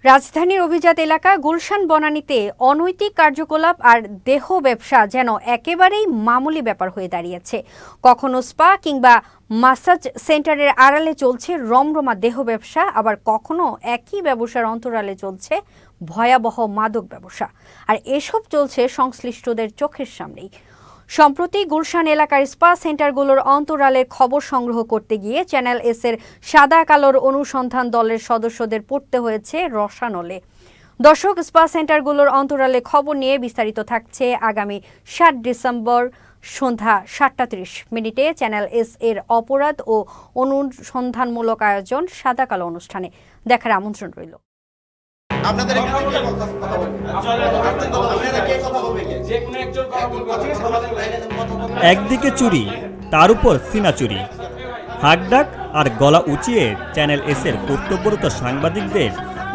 রাজধানীর অভিজাত এলাকা গুলশান বনানীতে অনৈতিক কার্যকলাপ আর দেহ ব্যবসা যেন একেবারেই মামুলি ব্যাপার হয়ে দাঁড়িয়েছে। কখনো স্পা কিংবা মাসাজ সেন্টারের আড়ালে চলছে রমরমা দেহ ব্যবসা, আবার কখনো একই ব্যবসার অন্তরালে চলছে ভয়াবহ মাদক ব্যবসা। আর এসব চলছে সংশ্লিষ্টদের চোখের সামনেই। সম্প্রতি গুলশান এলাকার স্পা সেন্টারগুলোর অন্তরালের খবর সংগ্রহ করতে গিয়ে চ্যানেল এস এর সাদা কালোর অনুসন্ধান দলের সদস্যদের পড়তে হয়েছে রসানলে। দর্শক, স্পা সেন্টারগুলোর অন্তরালে খবর নিয়ে বিস্তারিত থাকছে আগামী ৭ ডিসেম্বর সন্ধ্যা ৭টা ৩০ চ্যানেল এস এর অপরাধ ও অনুসন্ধানমূলক আয়োজন সাদা কালো অনুষ্ঠানে। দেখার আমন্ত্রণ রইল। একদিকে চুরি, তার উপর সিনা চুরি, হাকডাক আর গলা উঁচিয়ে চ্যানেল এস এর কর্তব্যরত সাংবাদিকদের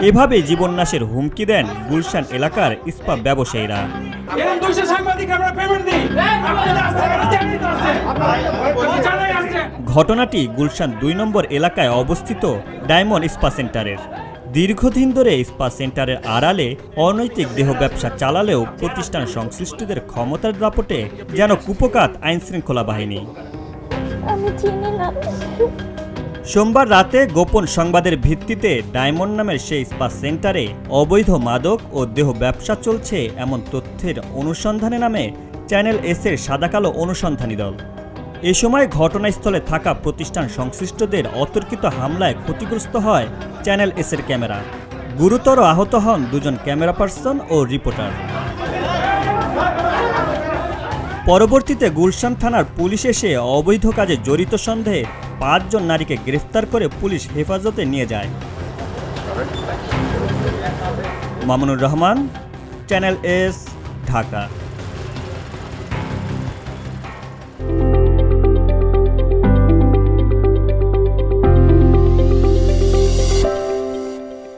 এভাবে জীবননাশের হুমকি দেন গুলশান এলাকার ইস্পাত ব্যবসায়ীরা। ঘটনাটি গুলশান ২ নম্বর এলাকায় অবস্থিত ডায়মন্ড স্পা সেন্টারের। দীর্ঘদিন ধরে স্পা সেন্টারের আড়ালে অনৈতিক দেহ ব্যবসা চালালেও প্রতিষ্ঠান সংশ্লিষ্টদের ক্ষমতার দাপটে যেন কুপোকাত আইনশৃঙ্খলা বাহিনী। সোমবার রাতে গোপন সংবাদের ভিত্তিতে ডায়মন্ড নামের সেই স্পা সেন্টারে অবৈধ মাদক ও দেহ ব্যবসা চলছে এমন তথ্যের অনুসন্ধানে নামে চ্যানেল এস এর সাদাকালো অনুসন্ধানী দল। এ সময় ঘটনাস্থলে থাকা প্রতিষ্ঠান সংশ্লিষ্টদের অতর্কিত হামলায় ক্ষতিগ্রস্ত হয় চ্যানেল এস এর ক্যামেরা। গুরুতর আহত হন ২জন ক্যামেরা পার্সন ও রিপোর্টার। পরবর্তীতে গুলশান থানার পুলিশ এসে অবৈধ কাজে জড়িত সন্দেহে ৫ জন নারীকে গ্রেফতার করে পুলিশ হেফাজতে নিয়ে যায়। Mamunur Rahman, channel S, Dhaka.